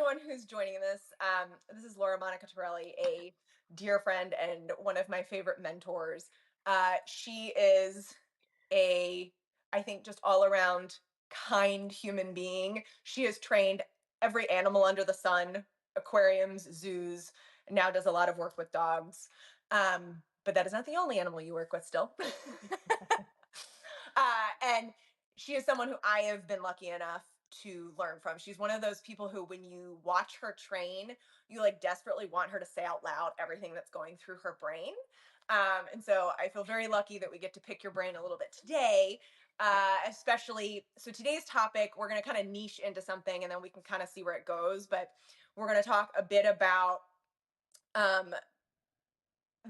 everyone who's joining this. This is Monaco Torelli, a dear friend and one of my favorite mentors. She is a, I think, just all around kind human being. She has trained every animal under the sun, aquariums, zoos, and now does a lot of work with dogs. But that is not the only animal you work with still. And she is someone who I have been lucky enough to learn from. She's one of those people who, when you watch her train, you like desperately want her to say out loud everything that's going through her brain. And so I feel very lucky that we get to pick your brain a little bit today. Especially, so today's topic, we're going to kind of niche into something and then we can kind of see where it goes. But we're going to talk a bit about um,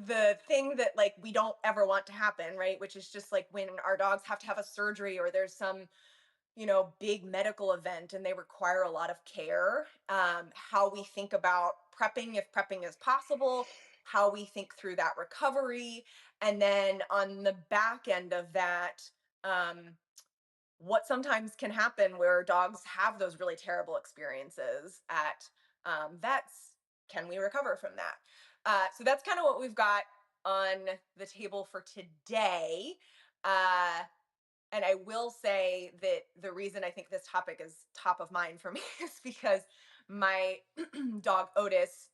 the thing that like we don't ever want to happen, right? Which is just like when our dogs have to have a surgery or there's some big medical event and they require a lot of care. How we think about prepping, if prepping is possible, how we think through that recovery. And then on the back end of that, um, what sometimes can happen where dogs have those really terrible experiences at vets. Can we recover from that? So that's kind of what we've got on the table for today. Uh, and I will say that the reason I think this topic is top of mind for me is because my dog Otis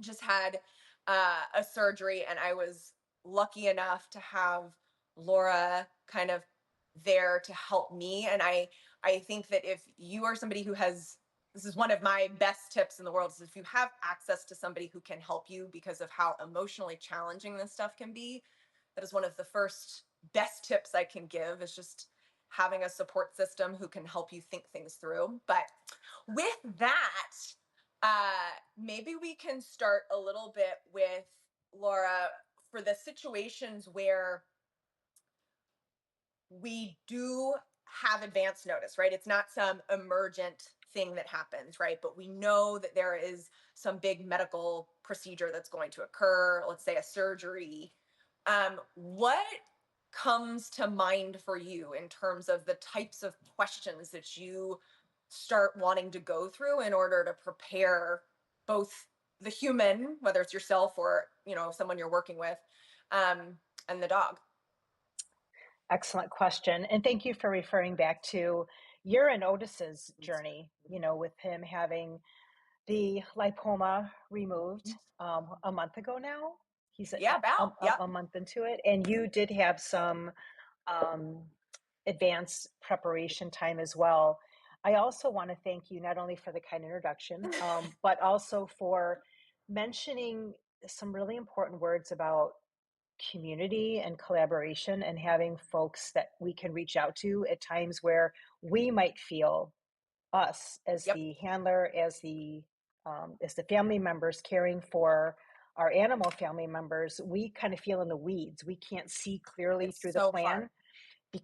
just had a surgery, and I was lucky enough to have Laura kind of there to help me. And I think that if you are somebody who has, this is one of my best tips in the world, is if you have access to somebody who can help you because of how emotionally challenging this stuff can be, that is one of the first best tips I can give, is just having a support system who can help you think things through. But with that, maybe we can start a little bit with Laura for the situations where we do have advance notice, right? It's not some emergent thing that happens, right? But we know that there is some big medical procedure that's going to occur, let's say a surgery. What comes to mind for you in terms of the types of questions that you start wanting to go through in order to prepare both the human, whether it's yourself or someone you're working with, and the dog? Excellent question. And thank you for referring back to your and Otis's journey, with him having the lipoma removed a month ago now. He's Yeah, about. Yep. a month into it. And you did have some um, advanced preparation time as well. I also want to thank you not only for the kind introduction, but also for mentioning some really important words about community and collaboration and having folks that we can reach out to at times where we might feel us as Yep. the handler, as the family members caring for our animal family members, we kind of feel in the weeds. We can't see clearly It's through the so hard. plan.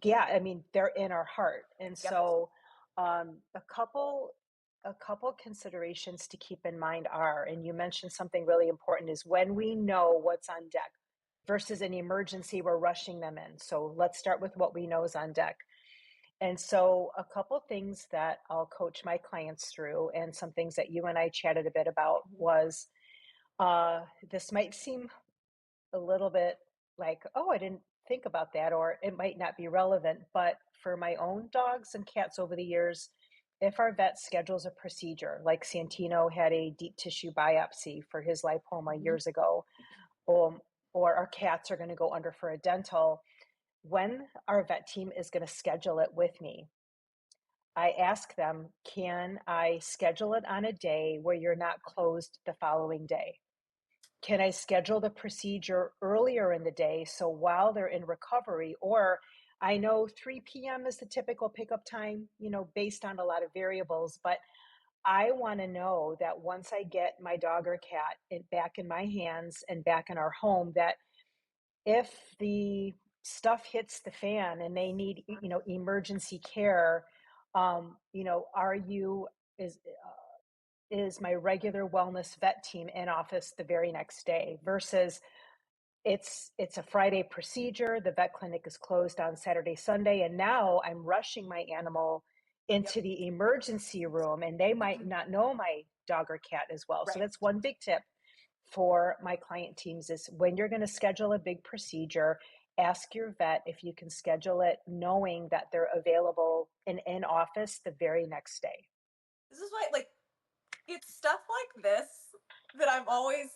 Yeah, I mean, they're in our heart. And Yep. so a couple considerations to keep in mind are, and you mentioned something really important, is when we know what's on deck versus an emergency, we're rushing them in. So let's start with what we know is on deck. And so a couple things that I'll coach my clients through, and some things that you and I chatted a bit about, was uh, this might seem a little bit like, oh, I didn't think about that, or it might not be relevant. But for my own dogs and cats over the years, if our vet schedules a procedure, like Santino had a deep tissue biopsy for his lipoma Mhm. years ago, um, or our cats are going to go under for a dental, when our vet team is going to schedule it with me, I ask them, can I schedule it on a day where you're not closed the following day? Can I schedule the procedure earlier in the day so while they're in recovery? Or I know 3 p.m. is the typical pickup time, based on a lot of variables, but I want to know that once I get my dog or cat back in my hands and back in our home, that if the stuff hits the fan and they need, emergency care, are you is my regular wellness vet team in office the very next day versus it's a Friday procedure. The vet clinic is closed on Saturday, Sunday, and now I'm rushing my animal Yep. into the emergency room, and they might not know my dog or cat as well. So Right. that's one big tip for my client teams is when you're going to schedule a big procedure, ask your vet if you can schedule it knowing that they're available and in office the very next day. This is why, like, it's stuff like this that I'm always,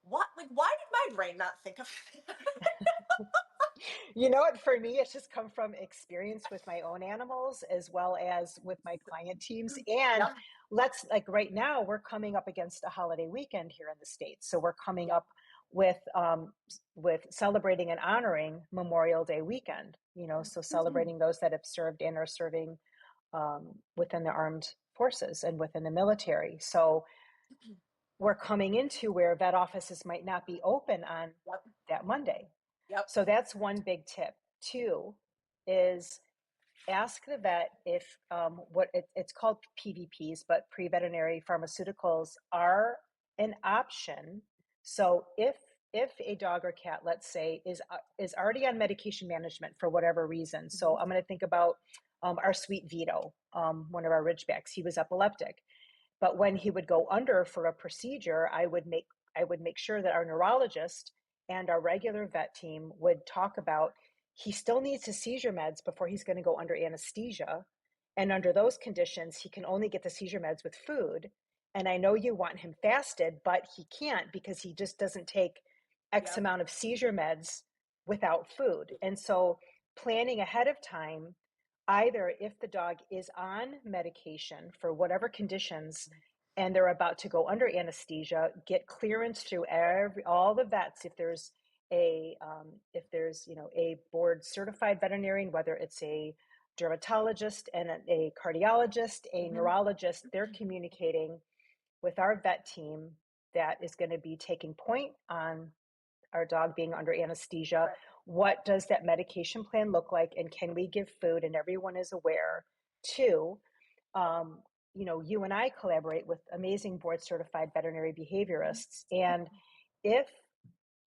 what, like, why did my brain not think of it? You know what? For me, it's just come from experience with my own animals as well as with my client teams. And Yep. let's like right now, we're coming up against a holiday weekend here in the States. So we're coming Yep. up with celebrating and honoring Memorial Day weekend, so celebrating those that have served and are serving within the armed forces and within the military. So we're coming into where vet offices might not be open on Yep. that Monday. Yep. So that's one big tip. Two is ask the vet if it's called PVPs, but pre-veterinary pharmaceuticals are an option. So if a dog or cat, let's say, is already on medication management for whatever reason, so Mhm. I'm going to think about our sweet Vito, one of our Ridgebacks. He was epileptic. But when he would go under for a procedure, I would make sure that our neurologist and our regular vet team would talk about he still needs his seizure meds before he's going to go under anesthesia. And under those conditions, he can only get the seizure meds with food. And I know you want him fasted, but he can't because he just doesn't take X Yep. amount of seizure meds without food. And so planning ahead of time, either if the dog is on medication for whatever conditions and they're about to go under anesthesia, get clearance through all the vets. If there's a board certified veterinarian, whether it's a dermatologist and a cardiologist, a Mhm. neurologist, they're communicating with our vet team that is going to be taking point on our dog being under anesthesia. Right. What does that medication plan look like? And can we give food? And everyone is aware. Two, you and I collaborate with amazing board certified veterinary Mhm. behaviorists. And if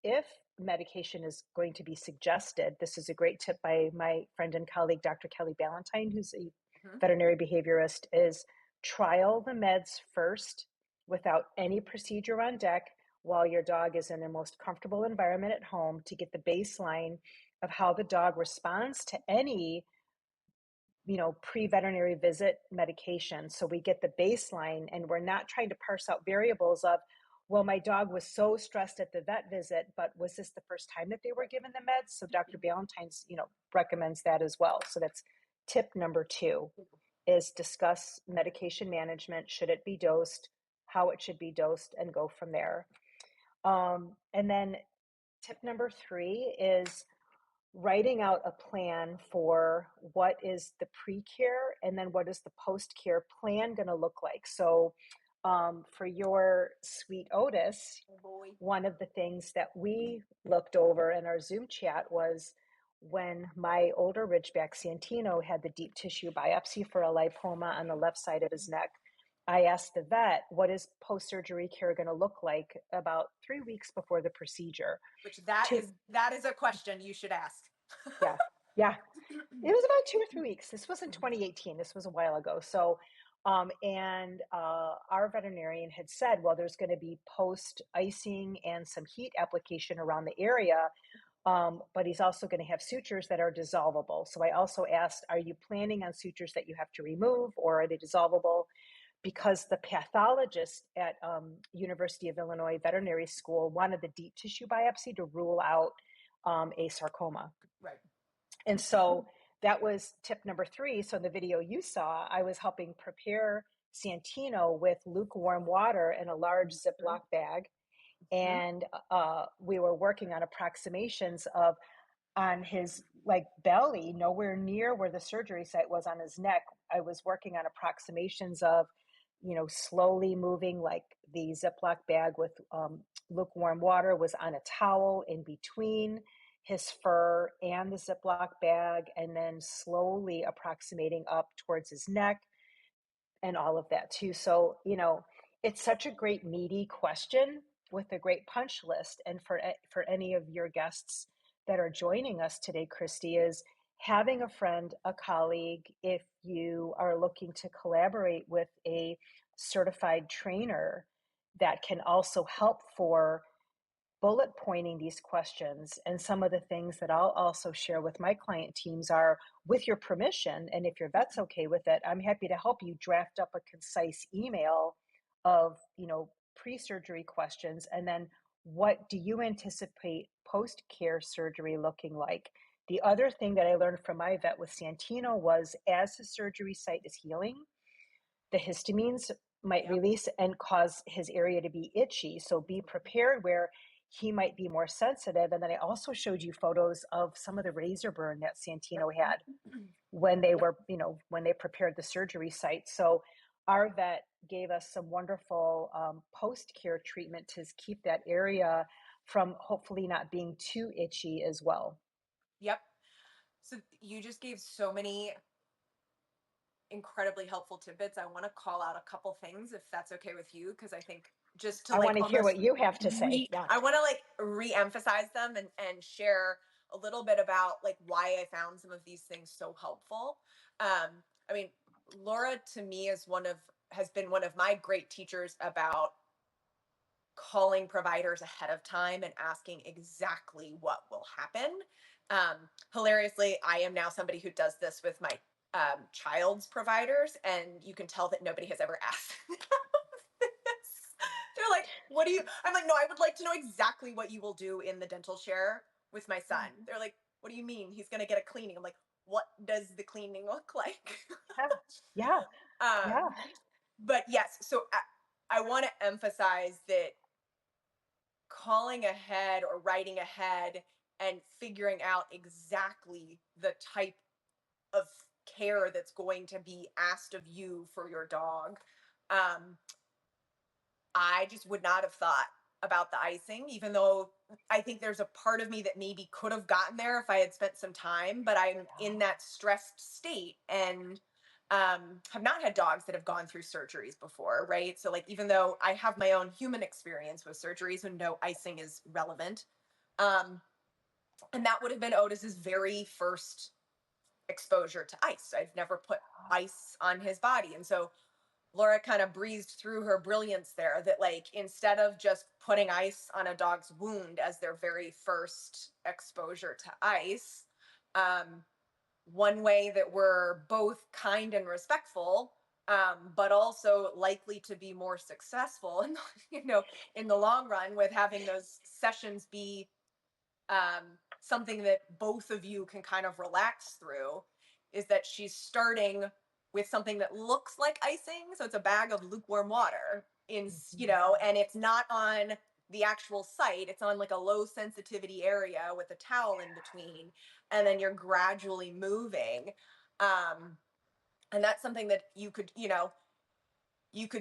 if medication is going to be suggested, this is a great tip by my friend and colleague, Dr. Kelly Ballantyne, who's a Mhm. veterinary behaviorist, is trial the meds first without any procedure on deck while your dog is in the most comfortable environment at home to get the baseline of how the dog responds to any pre-veterinary visit medication. So we get the baseline and we're not trying to parse out variables of, well, my dog was so stressed at the vet visit, but was this the first time that they were Right. given the meds? So Dr. Ballantyne's, recommends that as well. So that's tip number two is discuss medication management. Should it be dosed? How it should be dosed and go from there. And then tip number three is writing out a plan for what is the pre-care and then what is the post-care plan going to look like. So for your sweet Otis, Oh boy. one of the things that we looked over in our Zoom chat was when my older Ridgeback Santino had the deep tissue biopsy for a lipoma on the left side of his neck. I asked the vet, what is post-surgery care going to look like about 3 weeks before the procedure? Which that Two, is a question you should ask. yeah, yeah, it was about 2 or 3 weeks. This was in 2018. This was a while ago. So, our veterinarian had said, well, there's going to be post icing and some heat application around the area, but he's also going to have sutures that are dissolvable. So I also asked, are you planning on sutures that you have to remove, or are they dissolvable? Because the pathologist at University of Illinois Veterinary School wanted the deep tissue biopsy to rule out a sarcoma. Right. And so that was tip number three. So in the video you saw, I was helping prepare Santino with lukewarm water in a large Mhm. Ziploc bag. Mhm. And we were working on approximations of on his like belly, nowhere near where the surgery site was on his neck. I was working on approximations of, slowly moving like the Ziploc bag with lukewarm water was on a towel in between his fur and the Ziploc bag, and then slowly approximating up towards his neck and all of that too. So, it's such a great meaty question with a great punch list. And for any of your guests that are joining us today, Christy, is having a friend, a colleague, if you are looking to collaborate with a certified trainer that can also help for bullet pointing these questions. And some of the things that I'll also share with my client teams are, with your permission, and if your vet's okay with it, I'm happy to help you draft up a concise email of, pre-surgery questions, and then what do you anticipate post-care surgery looking like? The other thing that I learned from my vet with Santino was, as the surgery site is healing, the histamines might Yep. release and cause his area to be itchy. So be prepared where he might be more sensitive. And then I also showed you photos of some of the razor burn that Santino Yep. had when they Yep. were, when they prepared the surgery site. So our vet gave us some wonderful post care treatment to keep that area from hopefully not being too itchy as well. Yep. So you just gave so many incredibly helpful tidbits. I want to call out a couple things if that's okay with you, because I think just to I like want to hear what almost you have to say. Yeah. I want to like re-emphasize them and share a little bit about like why I found some of these things so helpful. I mean, Laura to me is one of has been one of my great teachers about calling providers ahead of time and asking exactly what will happen. Hilariously, I am now somebody who does this with my child's providers, and you can tell that nobody has ever asked this. They're like, "What do you?" I'm like, "No, I would like to know exactly what you will do in the dental chair with my Yeah. son." They're like, "What do you mean? He's going to get a cleaning?" I'm like, "What does the cleaning look like?" Yeah. Yeah. Yeah. um, but yes, so I want to emphasize that calling ahead or writing ahead and figuring out exactly the type of care that's going to be asked of you for your dog. Um, I just would not have thought about the icing, even though I think there's a part of me that maybe could have gotten there if I had spent some time, but I'm in that stressed state and have not had dogs that have gone through surgeries before, right? So, like, even though I have my own human experience with surgeries and no icing is relevant, um, and that would have been Otis's very first exposure to ice. I've never put ice on his body. And so Laura kind of breezed through her brilliance there that, like, instead of just putting ice on a dog's wound as their very first exposure to ice, um, one way that we're both kind and respectful, but also likely to be more successful and in the long run with having those sessions be something that both of you can kind of relax through is that she's starting with something that looks like icing. So it's a bag of lukewarm water Mhm. and it's not on the actual site. It's on like a low sensitivity area with a towel in between. And then you're gradually moving. Um, and that's something that you could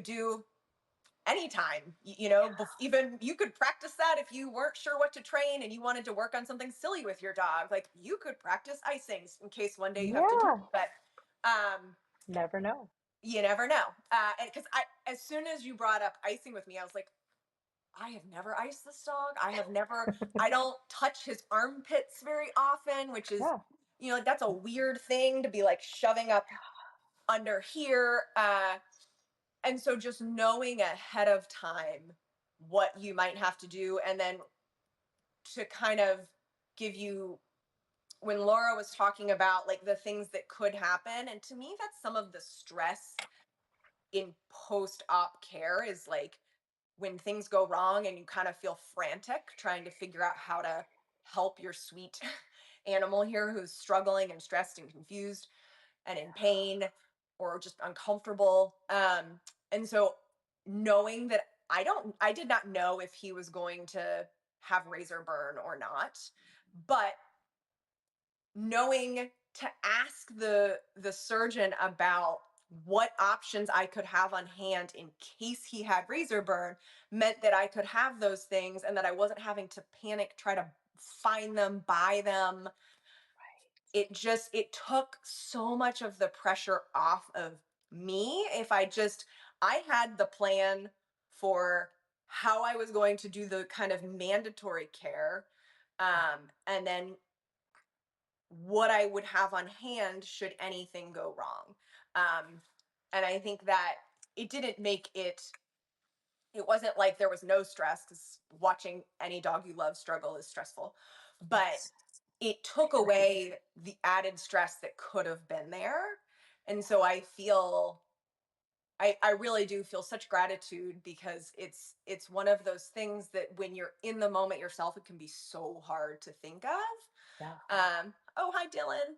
do anytime. Even you could practice that if you weren't sure what to train and you wanted to work on something silly with your dog. Like, you could practice icings in case one day you have to do it. Yeah. But um Never know. you never know. And because I as soon as you brought up icing with me, I was like, I have never iced this dog. I don't touch his armpits very often, which is, Yeah. like, that's a weird thing to be like shoving up under here. And so just knowing ahead of time what you might have to do, and then to kind of give you, when Laura was talking about like the things that could happen, and to me that's some of the stress in post-op care is like when things go wrong and you kind of feel frantic trying to figure out how to help your sweet animal here who's struggling and stressed and confused and in pain or just uncomfortable. And so knowing that I did not know if he was going to have razor burn or not, but knowing to ask the surgeon about what options I could have on hand in case he had razor burn meant that I could have those things and that I wasn't having to panic, try to find them, buy them. It took so much of the pressure off of me. If I had the plan for how I was going to do the kind of mandatory care, and then what I would have on hand should anything go wrong. Um, and I think that it didn't make it wasn't like there was no stress, because watching any dog you love struggle is stressful, but Yes. it took away the added stress that could have been there. And so I really do feel such gratitude, because it's one of those things that when you're in the moment yourself, it can be so hard to think of. Yeah. Oh, hi, Dylan.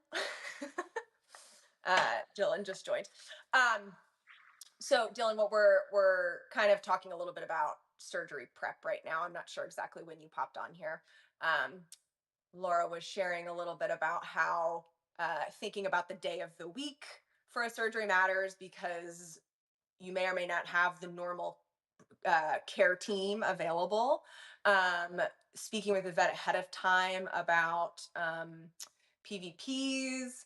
Dylan just joined. Um, so Dylan, what we're kind of talking a little bit about surgery prep right now. I'm not sure exactly when you popped on here. Um, Laura was sharing a little bit about how thinking about the day of the week for a surgery matters, because you may or may not have the normal care team available. Um, Speaking with the vet ahead of time about PVPs,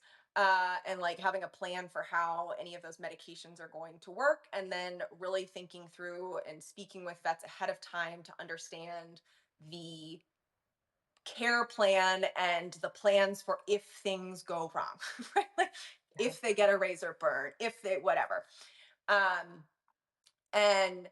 and like having a plan for how any of those medications are going to work, and then really thinking through and speaking with vets ahead of time to understand the care plan and the plans for if things go wrong, right? Like Yeah. if they get a razor burn, if they whatever. Um, and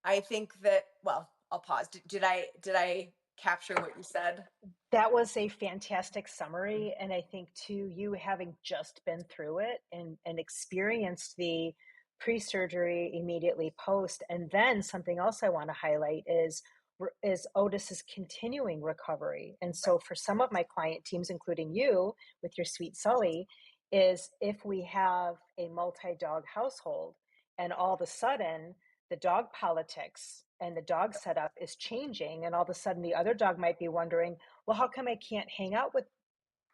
I think that, well, I'll pause. Did I capture what you said? That was a fantastic Mm. summary. And I think, too, you having just been through it and experienced the pre surgery immediately post. And then something else I want to highlight is Otis's continuing recovery. And Right, so, for some of my client teams, including you with your sweet Sully, is if we have a multi dog household and all of a sudden the dog politics and the dog setup is changing, and all of a sudden the other dog might be wondering, well, how come I can't hang out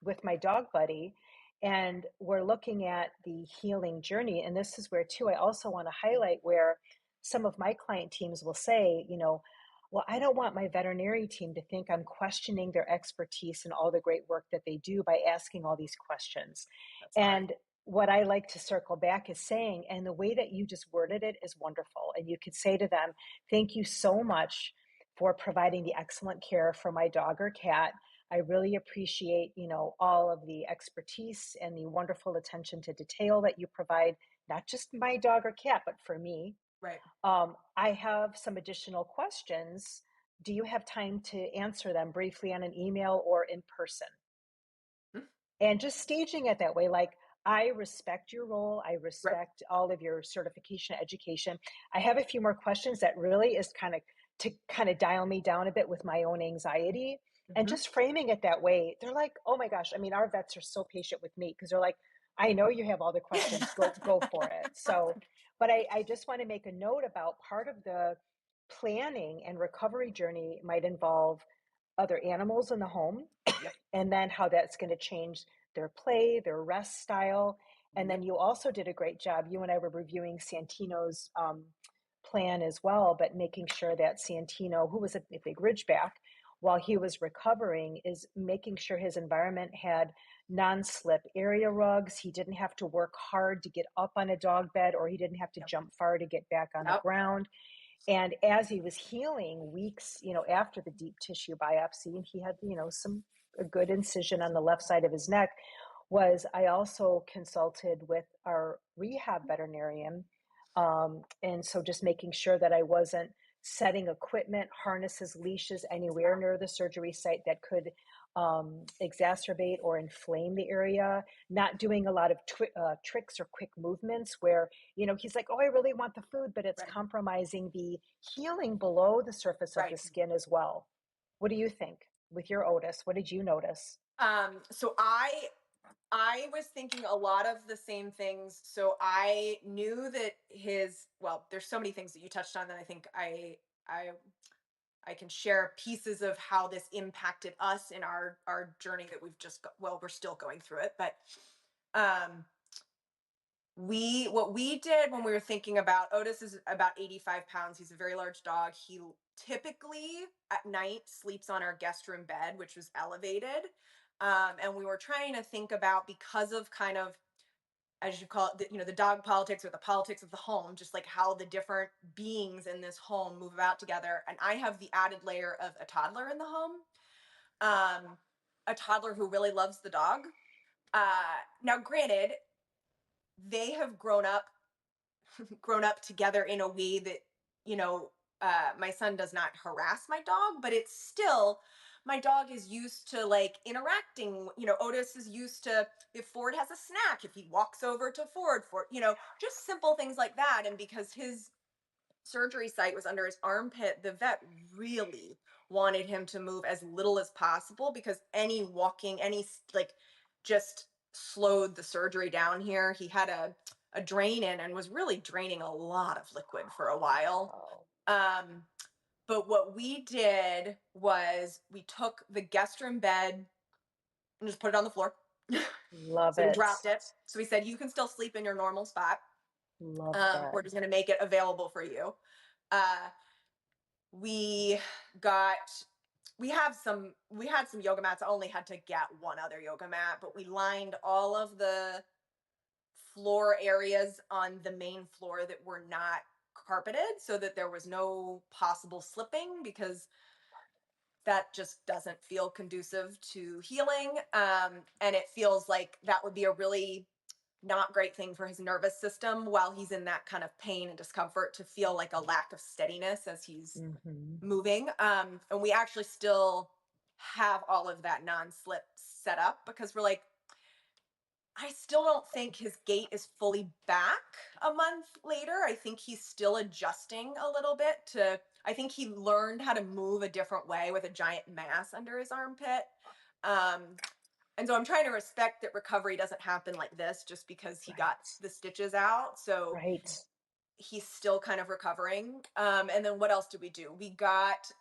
with my dog buddy? And we're looking at the healing journey. And this is where, too, I also want to highlight where some of my client teams will say, well, I don't want my veterinary team to think I'm questioning their expertise and all the great work that they do by asking all these questions. that's fine. And what I like to circle back is saying, and the way that you just worded it is wonderful. And you could say to them, thank you so much for providing the excellent care for my dog or cat. I really appreciate, all of the expertise and the wonderful attention to detail that you provide, not just my dog or cat, but for me. Right. I have some additional questions. Do you have time to answer them briefly on an email or in person? Mm. And just staging it that way, like, I respect your role, I Right. respect all of your certification, education. I have a few more questions that really is kind of to kind of dial me down a bit with my own anxiety. And Hmm. just framing it that way, they're like, oh my gosh, I mean, our vets are so patient with me because they're like, I know you have all the questions, go for it. So, but I just want to make a note about part of the planning and recovery journey might involve other animals in the home, Yep. and then how that's going to change their play, their rest style. And then Yep. you also did a great job. You and I were reviewing Santino's plan as well, but making sure that Santino, who was a big Ridgeback, while he was recovering, is making sure his environment had non-slip area rugs. He didn't have to work hard to get up on a dog bed, or he didn't have to Yep. jump far to get back on the Yep. ground. And as he was healing weeks, after the deep tissue biopsy, and he had, some a good incision on the left side of his neck, was I also consulted with our rehab veterinarian. And so just making sure that I wasn't setting equipment, harnesses, leashes anywhere near the surgery site that could exacerbate or inflame the area, not doing a lot of tricks or quick movements where, he's like, oh, I really want the food, but it's Right. compromising the healing below the surface of the Right. skin as well. What do you think with your Otis? What did you notice? So I was thinking a lot of the same things. So I knew that well, there's so many things that you touched on that I think I can share pieces of how this impacted us in our journey that well, we're still going through it, but um we what we did when we were thinking about Otis is about 85 pounds. He's a very large dog. He typically at night sleeps on our guest room bed, which was elevated. And we were trying to think about, because of kind of, as you call it, the dog politics or the politics of the home, just like how the different beings in this home move about together. And I have the added layer of a toddler in the home, um, a toddler who really loves the dog. Now, granted, they have grown up together in a way that, you know, my son does not harass my dog, but it's still, my dog is used to like interacting. You know, Otis is used to, if Ford has a snack, if he walks over to Ford, just simple things like that. And because his surgery site was under his armpit, the vet really wanted him to move as little as possible because any walking, like just slowed the surgery down here. He had a drain in and was really draining a lot of liquid for a while. Wow. Um, but what we did was we took the guest room bed and just put it on the floor. Love So we it. dropped it. So we said, you can still sleep in your normal spot. Love that. We're just going to make it available for you. Uh, we got we had some yoga mats. I only had to get one other yoga mat, but we lined all of the floor areas on the main floor that were not carpeted so that there was no possible slipping, because that just doesn't feel conducive to healing. And it feels like that would be a really not great thing for his nervous system while he's in that kind of pain and discomfort, to feel like a lack of steadiness as he's Mhm. moving. And we actually still have all of that non-slip set up because we're like, I still don't think his gait is fully back a month later. I think he's still adjusting a little bit to, I think he learned how to move a different way with a giant mass under his armpit. Um, and so I'm trying to respect that recovery doesn't happen like this just because he got Right. the stitches out. So Right. he's still kind of recovering. And then what else did we do? We got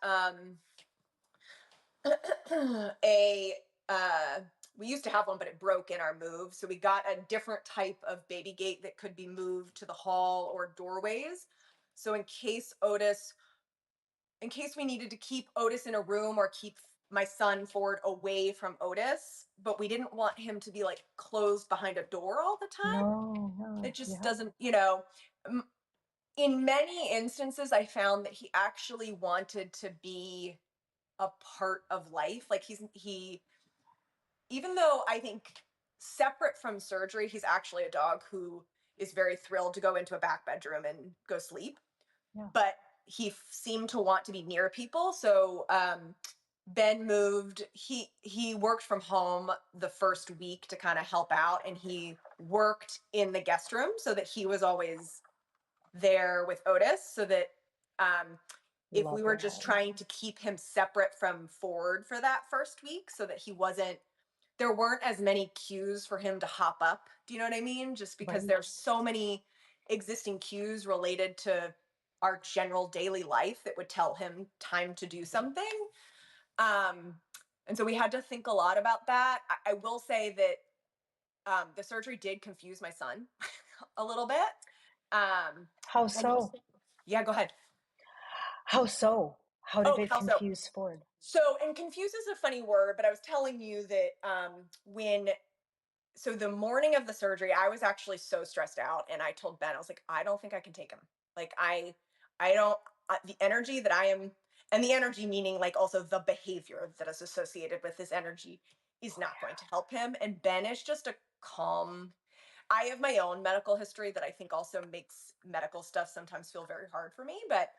a uh we used to have one, but it broke in our move, so we got a different type of baby gate that could be moved to the hall or doorways. So in case we needed to keep Otis in a room or keep my son Ford away from Otis, but we didn't want him to be like closed behind a door all the time. No, no, It just yep. doesn't, in many instances I found that he actually wanted to be a part of life. Like he even though I think separate from surgery, he's actually a dog who is very thrilled to go into a back bedroom and go sleep. Yeah. But he seemed to want to be near people. So Ben moved. He worked from home the first week to kind of help out, and he worked in the guest room so that he was always there with Otis. So that um, if we Love were just that. trying to keep him separate from Ford for that first week, so that he wasn't, there weren't as many cues for him to hop up. Do you know what I mean? Just because Right. there's so many existing cues related to our general daily life that would tell him time to do something. Um, and so we had to think a lot about that. I will say that the surgery did confuse my son a little bit. Um, How and so? yeah, go ahead. How so? How did Oh, it how so? confuse Ford? So, and confuse is a funny word, but I was telling you that when so the morning of the surgery, I was actually so stressed out, and I told Ben, I was like, I don't think I can take him. Like, I don't, the energy that I am, and the energy meaning like also the behavior that is associated with this energy is not going to help him. And Ben is just a calm. I have my own medical history that I think also makes medical stuff sometimes feel very hard for me. But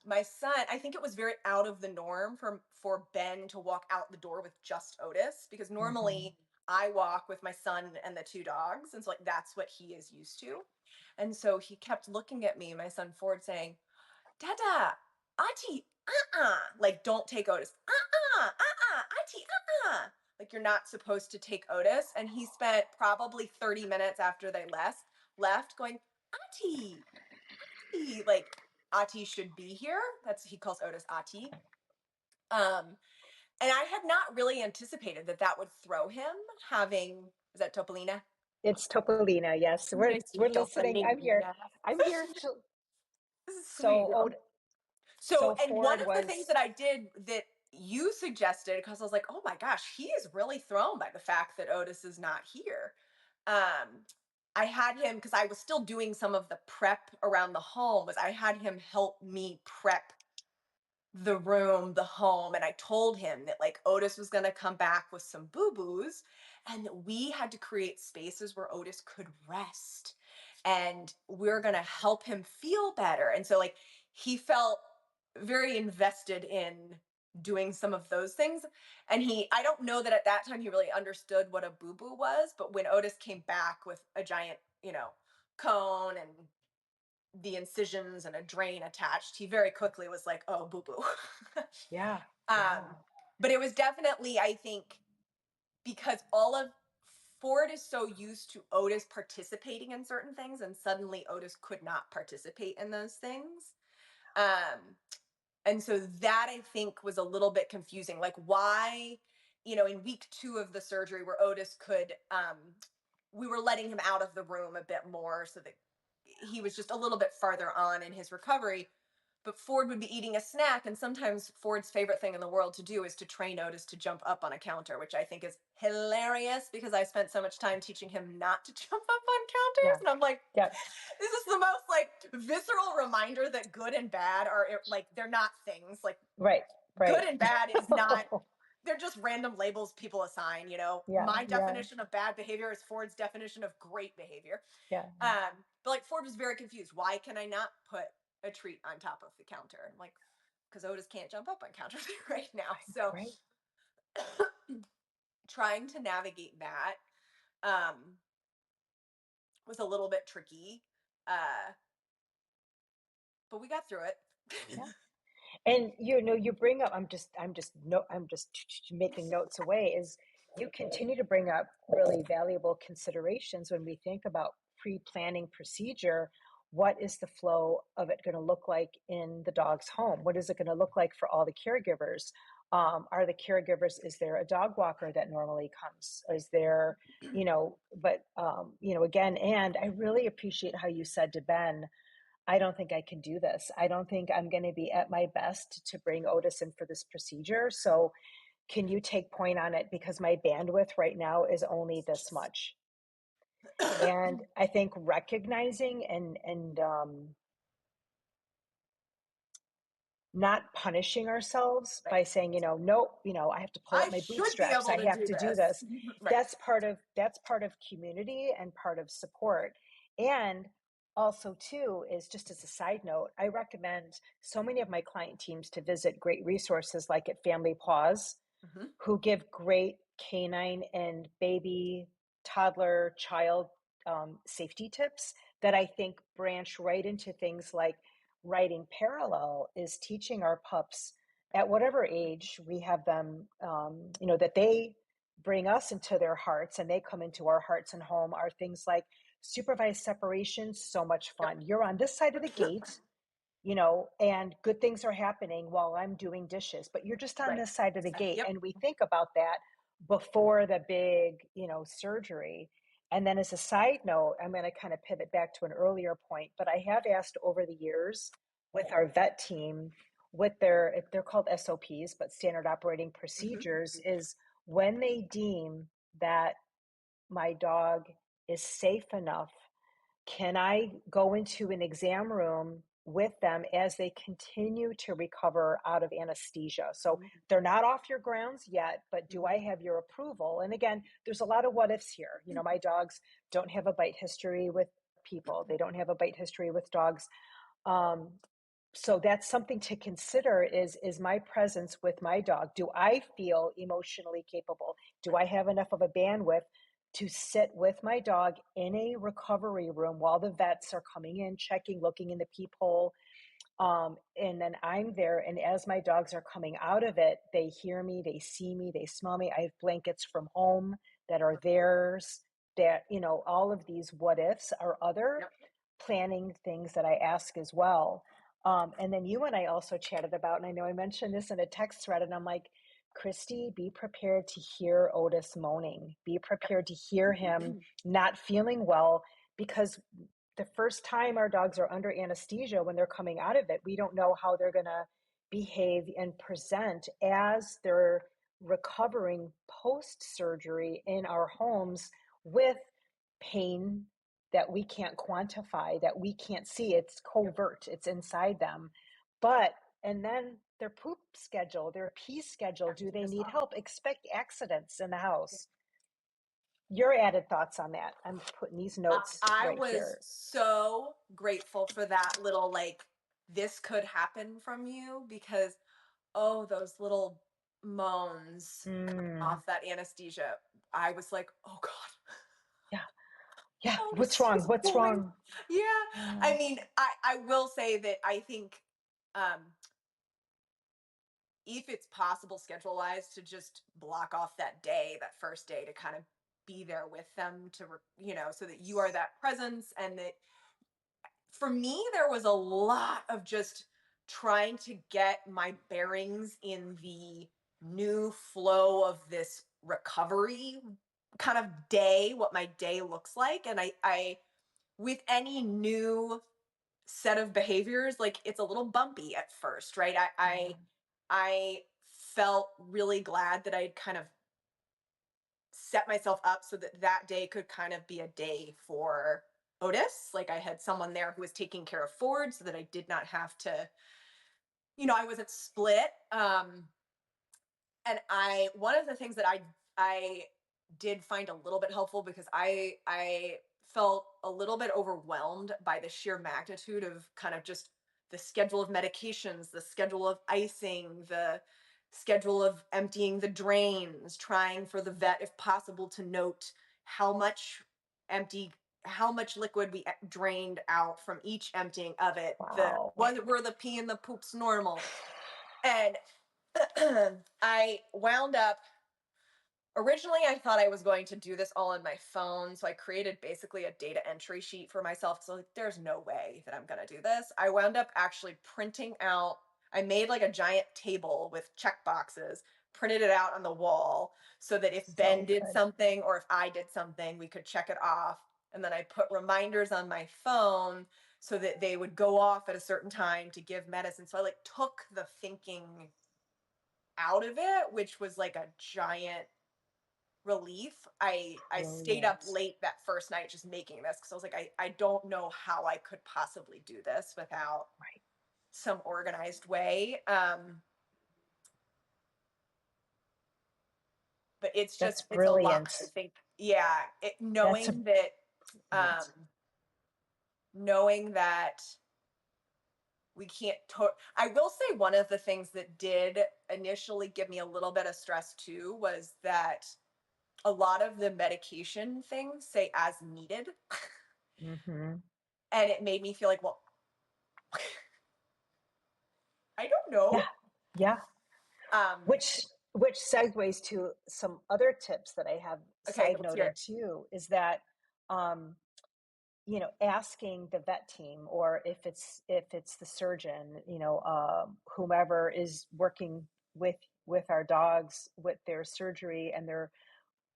my son, I think it was very out of the norm for Ben to walk out the door with just Otis, because Mhm. normally I walk with my son and the two dogs, and so like that's what he is used to. And so he kept looking at me, my son Ford, saying, "Dada, Auntie, like don't take Otis, Auntie, like you're not supposed to take Otis." And he spent probably 30 minutes after they left going, Auntie, like Ati should be here. That's, he calls Otis Ati. Um, and I had not really anticipated that that would throw him, having, is that Topolina? It's Topolina, yes. Nice to We're meet listening. I'm here. Topolina. I'm here. This is sweet. So Od So, so and one Ford of the things was that I did that you suggested, because I was like, oh my gosh, he is really thrown by the fact that Otis is not here. Um, I had him, because I was still doing some of the prep around the home, was I had him help me prep the room, the home, and I told him that like Otis was going to come back with some boo-boos, and we had to create spaces where Otis could rest, and we're going to help him feel better. And so, like, he felt very invested in doing some of those things. And I don't know that at that time he really understood what a boo boo was, but when Otis came back with a giant, cone and the incisions and a drain attached, he very quickly was like, oh, boo boo. Yeah, um, yeah, but it was definitely, I think, because all of Ford is so used to Otis participating in certain things, and suddenly Otis could not participate in those things. Um, and so that, I think, was a little bit confusing. Like, why, in week 2 of the surgery where Otis could, we were letting him out of the room a bit more so that he was just a little bit farther on in his recovery. But Ford would be eating a snack, and sometimes Ford's favorite thing in the world to do is to train Otis to jump up on a counter, which I think is hilarious because I spent so much time teaching him not to jump up on counters. yeah, And I'm like, yeah. this is the most like visceral reminder that good and bad are like they're not things. Like, Right, good right. and bad is not, they're just random labels people assign. Yeah, My yeah, definition of bad behavior is Ford's definition of great behavior. yeah. But like Ford was very confused. Why can I not put a treat on top of the counter? I'm like, because Otis can't jump up on counters right now. So Right. trying to navigate that um, was a little bit tricky, uh, but we got through it. Yeah. And you bring up, I'm just making notes away, is you continue to bring up really valuable considerations when we think about pre-planning procedure. What is the flow of it going to look like in the dog's home? What is it going to look like for all the caregivers? Are the caregivers, is there a dog walker that normally comes? Is there, again, and I really appreciate how you said to Ben, I don't think I can do this. I don't think I'm going to be at my best to bring Otis in for this procedure. So, can you take point on it? Because my bandwidth right now is only this much. And I think recognizing and not punishing ourselves Right. by saying, nope, I have to pull up I my should be bootstraps. able I to have do to do this. this. Right. That's part of community and part of support. And also too is, just as a side note, I recommend so many of my client teams to visit great resources like at Family Paws, Mm-hmm. who give great canine and baby, toddler, child safety tips that I think branch right into things like writing parallel, is teaching our pups at whatever age we have them, that they bring us into their hearts and they come into our hearts and home, are things like supervised separation, so much Yep. fun. You're on this side of the gate, and good things are happening while I'm doing dishes, but you're just on Right. this side of the gate. Yep. And we think about that before the big, surgery. And then as a side note, I'm going to kind of pivot back to an earlier point, but I have asked over the years with our vet team, with they're called SOPs, but standard operating Mm-hmm. procedures, is when they deem that my dog is safe enough, can I go into an exam room with them as they continue to recover out of anesthesia? So they're not off your grounds yet, but do I Mm-hmm. have your approval? And again, there's a lot of what ifs here. My dogs don't have a bite history with people, they don't have a bite history with dogs. Um, so that's something to consider, is my presence with my dog, do I feel emotionally capable, do I have enough of a bandwidth to sit with my dog in a recovery room while the vets are coming in, checking, looking in the peephole, and then I'm there, and as my dogs are coming out of it, they hear me, they see me, they smell me. I have blankets from home that are theirs, that, all of these what ifs are other Yep. planning things that I ask as well. And then you and I also chatted about, and I know I mentioned this in a text thread, and I'm like, Christy, be prepared to hear Otis moaning. Be prepared to hear him not feeling well, because the first time our dogs are under anesthesia, when they're coming out of it, we don't know how they're going to behave and present as they're recovering post surgery in our homes with pain that we can't quantify, that we can't see. It's Yep. covert, it's inside them. But, and then their poop schedule, their pee schedule, do they As need well. help? Expect accidents in the house. your added thoughts on that? I'm putting these notes I right was here. so grateful for that little like this could happen from you because oh those little moans Mm, off that anesthesia. I was like, "Oh god. yeah, yeah. Oh, What's this wrong? is What's going." wrong? Yeah. Yeah. I mean, I will say that I think if it's possible schedule wise to just block off that day, that first day to kind of be there with them to so that you are that presence and that for me, there was a lot of just trying to get my bearings in the new flow of this recovery kind of day, what my day looks like. And I with any new set of behaviors, like it's a little bumpy at first, right? Yeah. I felt really glad that I'd kind of set myself up so that that day could kind of be a day for Otis. Like I had someone there who was taking care of Ford so that I did not have to, I wasn't split. And one of the things that I did find a little bit helpful because I felt a little bit overwhelmed by the sheer magnitude of kind of just the schedule of medications, the schedule of icing, the schedule of emptying the drains, trying for the vet if possible to note how much empty how much liquid we drained out from each emptying of it. The Wow. was were the pee and the poops normal? And I wound up originally I thought I was going to do this all on my phone. So I created basically a data entry sheet for myself. So like, there's no way that I'm going to do this. I wound up actually printing out, I made like a giant table with check boxes, printed it out on the wall so that if Ben So did good. something or if I did something, we could check it off. And then I put reminders on my phone so that they would go off at a certain time to give medicine. So I like took the thinking out of it, which was like a giant relief. I stayed up Brilliant. late that first night just making this because I was like, I don't know how I could possibly do this without Right. some organized way. But That's it's a lot. brilliant. I think, yeah, That's a brilliant. um, knowing that we can't. I will say one of the things that did initially give me a little bit of stress too was that a lot of the medication things say as needed. Hmm. And it made me feel like, well, I don't Yeah. know. Yeah. Um, Which which segues to some other tips that I have okay, side let's hear noted it. too, is that um, asking the vet team, or if it's the surgeon, whomever is working with our dogs with their surgery and their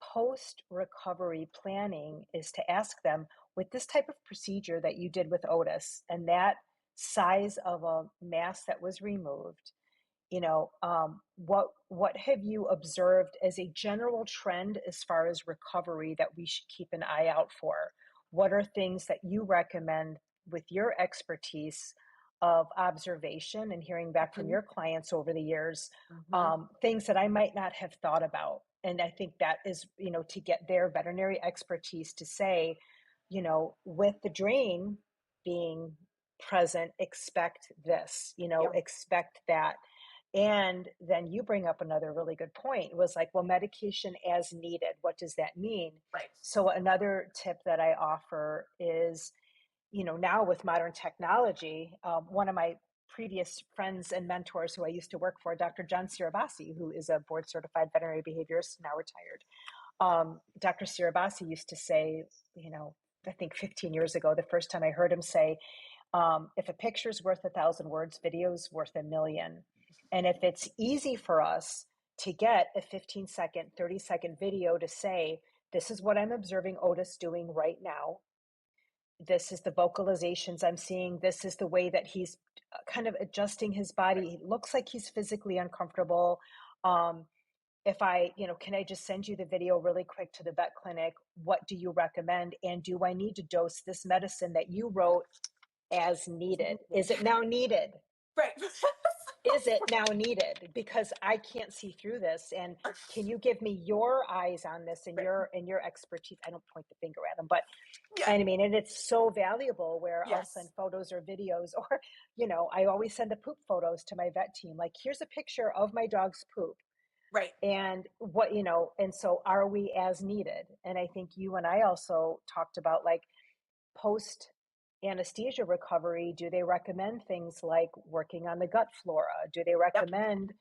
post recovery planning, is to ask them, with this type of procedure that you did with Otis and that size of a mass that was removed, what have you observed as a general trend as far as recovery that we should keep an eye out for? What are things that you recommend with your expertise of observation and hearing back from Mhm, your clients over the years, mhm, things that I might not have thought about? And I think that is, to get their veterinary expertise to say, with the drain being present, expect this, yeah, expect that. And then you bring up another really good point. It was like, well, medication as needed. What does that mean? right. So another tip that I offer is, now with modern technology, one of my previous friends and mentors who I used to work for, Dr. John Sirabasi, who is a board certified veterinary behaviorist, now retired. Dr. Sirabasi used to say, I think 15 years ago, the first time I heard him say, if a picture's worth 1,000 words, video's worth a million. And if it's easy for us to get a 15-second, 30-second video to say, this is what I'm observing Otis doing right now. This is the vocalizations I'm seeing. This is the way that he's kind of adjusting his body. It looks like he's physically uncomfortable. Um, if can I just send you the video really quick to the vet clinic? What do you recommend? And do I need to dose this medicine that you wrote as needed? Mhm. Is it now needed? Right. is it now needed? Because I can't see through this, and can you give me your eyes on this and Right. your expertise? I don't point the finger at them, but Yeah. I mean, and it's so valuable where I'll send Yes. photos or videos, or, I always send the poop photos to my vet team. Like, here's a picture of my dog's poop. Right. And and so are we as needed? And I think you and I also talked about, like, post anesthesia recovery, do they recommend things like working on the gut flora? Do they Yep. recommend,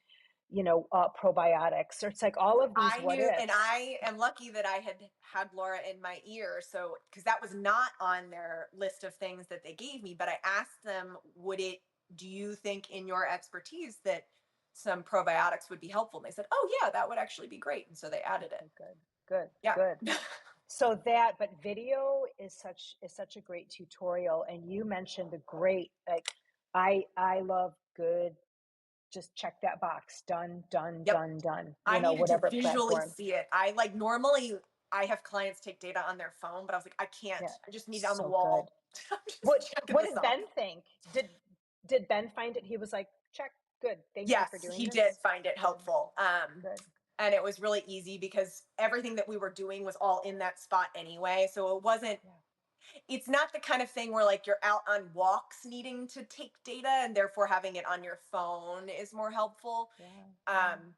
probiotics? Or it's like all of these I what knew, and ifs. I am lucky that I had had Laura in my ear. So, because that was not on their list of things that they gave me, but I asked them, do you think in your expertise that some probiotics would be helpful? And they said, oh, yeah, that would actually be great. And so they added it. Okay, good, good, Yeah. good. But video is such a great tutorial, and you mentioned the great, like, I love good, just check that box, done, done, Yep. done, done, I needed to whatever visually platform. see it. I like normally I have clients take data on their phone, but I was like, I Yeah, can't. I just need it on the so good. wall. I'm just What checking what this did off. Ben think? Did Ben find it? He was like, check, good. Thank you for Yes, doing he did this. find it Good, helpful. good. And it was really easy because everything that we were doing was all in that spot anyway. So Yeah, it's not the kind of thing where like you're out on walks needing to take data and therefore having it on your phone is more helpful. yeah, yeah. Um,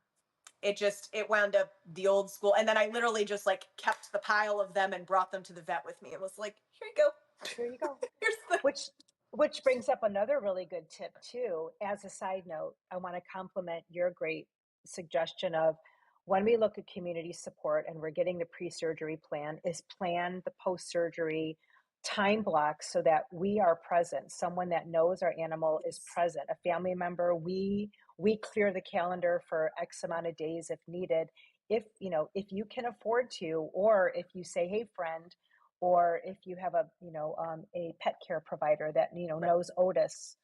it wound up the old school. And then I literally just like kept the pile of them and brought them to the vet with me. It was like, here you go. Here you go. Here's the Which which brings up another really good tip too. As a side note, I want to compliment your great suggestion of, when we look at community support and we're getting the pre-surgery plan, is plan the post-surgery time blocks so that we are present. Someone that knows our animal is yes. present. A family member, we clear the calendar for X amount of days if needed. If you can afford to, or if you say, hey friend, or if you have a pet care provider that Right. knows Otis,